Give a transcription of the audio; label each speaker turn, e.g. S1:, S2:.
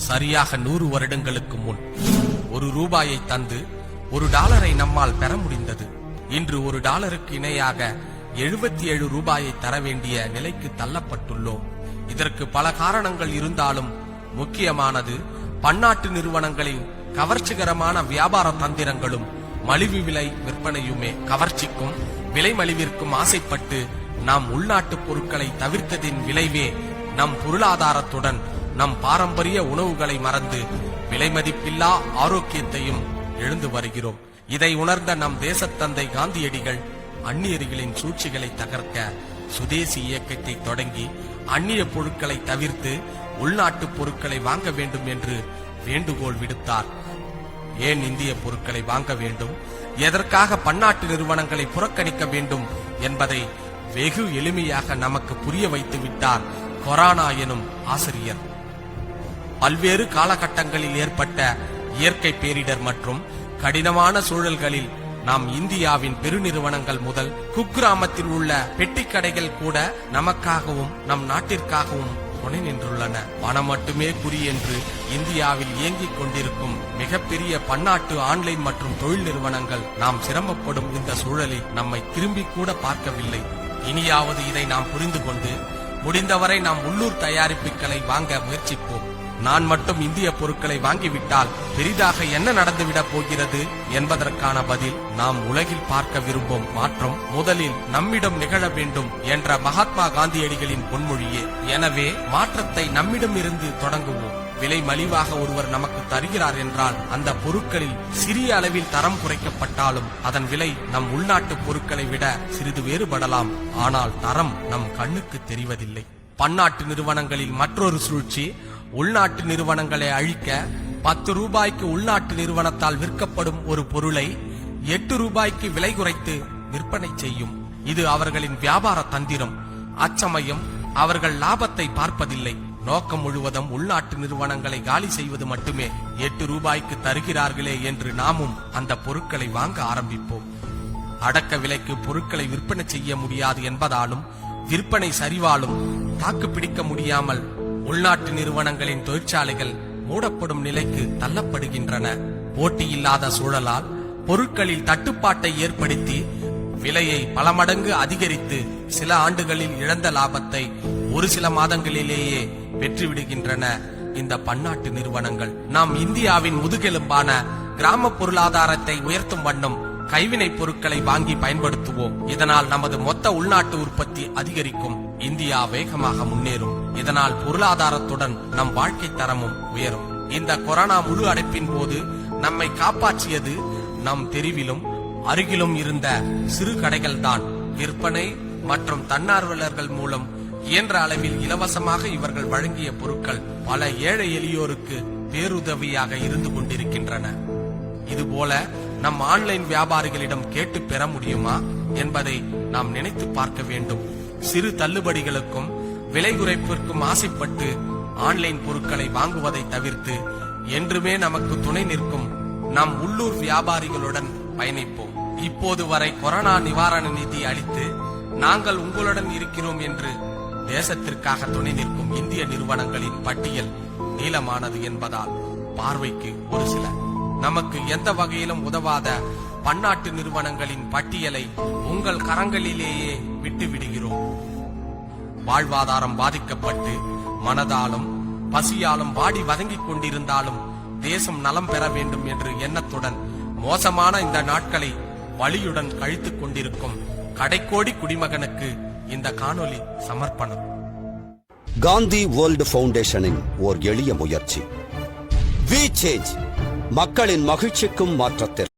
S1: சரியாக 100 வருடங்களுக்கு முன் ₹1 தந்து $1 நம்மால் பெற முடிந்தது. இன்று $1 இணையாக ₹77 தர வேண்டிய நிலைக்கு தள்ளப்பட்டுள்ளோம். இதற்கு பல காரணங்கள் இருந்தாலும் முக்கியமானது பன்னாட்டு நிறுவனங்களின் கவர்ச்சிகரமான வியாபார தந்திரங்களும் மலிவு விலை விற்பனையுமே. கவர்ச்சிக்கும் விலை மலிவிற்கும் ஆசைப்பட்டு நாம் உள்நாட்டு பொருட்களை தவிர்த்ததின் விளைவே நம் பொருளாதாரத்துடன் நம் பாரம்பரிய உணவுகளை மறந்து விலைமதிப்பில்லா ஆரோக்கியத்தையும் எழுந்து வருகிறோம். இதை உணர்ந்த நம் தேசத்தந்தை காந்தியடிகள் அந்நியர்களின் சூழ்ச்சிகளை தகர்க்க சுதேசி இயக்கத்தை தொடங்கி அந்நிய பொருட்களை தவிர்த்து உள்நாட்டு பொருட்களை வாங்க வேண்டும் என்று வேண்டுகோள் விடுத்தார். ஏன் இந்திய பொருட்களை வாங்க வேண்டும், எதற்காக பன்னாட்டு நிறுவனங்களை புறக்கணிக்க வேண்டும் என்பதை வெகு எளிமையாக நமக்கு புரிய வைத்து விட்டார் கொரோனா எனும் ஆசிரியர். பல்வேறு காலகட்டங்களில் ஏற்பட்ட இயற்கை பேரிடர் மற்றும் கடினமான சூழல்களில் நாம் இந்தியாவின் பெருநிறுவனங்கள் முதல் குக்கிராமத்தில் உள்ள பெட்டி கடைகள் கூட நமக்காகவும் நம் நாட்டிற்காகவும் துணை நின்றுள்ளன. பணம் மட்டுமே குறி என்று இந்தியாவில் இயங்கிக் கொண்டிருக்கும் மிகப்பெரிய பன்னாட்டு ஆன்லைன் மற்றும் தொழில் நிறுவனங்கள் நாம் சிரமப்படும் இந்த சூழலில் நம்மை திரும்பி கூட பார்க்கவில்லை. இனியாவது இதை நாம் புரிந்து கொண்டு முடிந்தவரை நாம் உள்ளூர் தயாரிப்புகளை வாங்க முயற்சிப்போம். நான் மட்டும் இந்திய பொருட்களை வாங்கிவிட்டால் பெரிதாக என்ன நடந்துவிடப் போகிறது என்பதற்கான பதில் நாம் உலகில் பார்க்க விரும்பும் மாற்றம் முதலில் நம்மிடம் நிகழ வேண்டும் என்ற மகாத்மா காந்தியடிகளின் பொன்மொழியே. எனவே மாற்றத்தை நம்மிடம் இருந்து தொடங்குவோம். விலை மலிவாக ஒருவர் நமக்கு தருகிறார் என்றால் அந்த பொருட்களில் சிறிய அளவில் தரம் குறைக்கப்பட்டாலும் அதன் விலை நம் உள்நாட்டு பொருட்களை விட சிறிது வேறுபடலாம். ஆனால் தரம் நம் கண்ணுக்கு தெரிவதில்லை. பன்னாட்டு நிறுவனங்களில் மற்றொரு சூழ்ச்சி உள்நாட்டு நிறுவனங்களை அழிக்க ₹10 உள்நாட்டு நிறுவனத்தால் விற்கப்படும் ஒரு பொருளை ₹8 விலை குறைத்து விற்பனை செய்யும். இது அவர்களின் வியாபார தந்திரம். அச்சமயம் அவர்கள் லாபத்தை பார்ப்பதில்லை. நோக்கம் முழுவதும் உள்நாட்டு நிறுவனங்களை காலி செய்வது மட்டுமே. ₹8 தருகிறார்களே என்று நாமும் அந்த பொருட்களை வாங்க ஆரம்பிப்போம். அடக்க விலைக்கு பொருட்களை விற்பனை செய்ய முடியாது என்பதாலும் விற்பனை சரிவாலும் தாக்கு பிடிக்க முடியாமல் உள்நாட்டு நிறுவனங்களின் தொழிற்சாலைகள் மூடப்படும் நிலைக்கு தள்ளப்படுகின்றன. போட்டியில்லாத சூழலால் பொருட்களில் தட்டுப்பாட்டை ஏற்படுத்தி விலையை பல மடங்கு அதிகரித்து சில ஆண்டுகளில் இழந்த லாபத்தை ஒரு சில மாதங்களிலேயே பெற்றுவிடுகின்றன இந்த பன்னாட்டு நிறுவனங்கள். நாம் இந்தியாவின் முதுகெலும்பான கிராம பொருளாதாரத்தை உயர்த்தும் வண்ணம் கைவினை பொருட்களை வாங்கி பயன்படுத்துவோம். இதனால் நமது மொத்த உள்நாட்டு உற்பத்தி அதிகரிக்கும். இந்தியா வேகமாக முன்னேறும். இதனால் பொருளாதாரத்துடன் நம் வாழ்க்கை தரமும் உயரும். இந்த கொரோனா முழு அடைப்பின் போது நம்மை காப்பாற்றியது நம் தெருவிலும் அருகிலும் இருந்த சிறு கடைகள் தான். விற்பனை மற்றும் தன்னார்வலர்கள் மூலம் இயன்ற அளவில் இலவசமாக இவர்கள் வழங்கிய பொருட்கள் பல ஏழை எளியோருக்கு பேருதவியாக இருந்து கொண்டிருக்கின்றன. இதுபோல நம் ஆன்லைன் வியாபாரிகளிடம் கேட்டு பெற முடியுமா என்பதை நாம் நினைத்து பார்க்க வேண்டும். சிறு தள்ளுபடிகளுக்கும் விலை குறைப்பிற்கும் ஆசைப்பட்டு ஆன்லைன் பொருட்களை வாங்குவதை தவிர்த்து என்றுமே நமக்கு துணை நிற்கும் நம் உள்ளூர் வியாபாரிகளுடன் பயணிப்போம். இப்போது வரை கொரோனா நிவாரண நிதி அளித்து நாங்கள் உங்களுடன் இருக்கிறோம் என்று தேசத்திற்காக துணை நிற்கும் இந்திய நிறுவனங்களின் பட்டியல் நீளமானது என்பதால் பார்வைக்கு ஒரு சில நமக்கு எந்த வகையிலும் உதவாத பன்னாட்டு நிறுவனங்களின் பட்டியலை உங்கள் கரங்களிலேயே விட்டு விடுகிறோம். வாழ்வாதாரம் பாதிக்கப்பட்டு மனதாலும் பசியாலும் வாடி வதங்கிக் கொண்டிருந்தாலும் தேசம் நலம் பெற வேண்டும் என்று எண்ணத்துடன் மோசமான இந்த நாட்களை வலியுடன் கழித்துக் கொண்டிருக்கும் கடைக்கோடி குடிமகனுக்கு இந்த காணொளி சமர்ப்பணம்.
S2: காந்தி வேர்ல்ட் ஃபவுண்டேஷனின் ஓர் எளிய முயற்சி. வி சேஞ்ச், மக்களின் மகிழ்ச்சிக்கும் மாற்றத்தில்.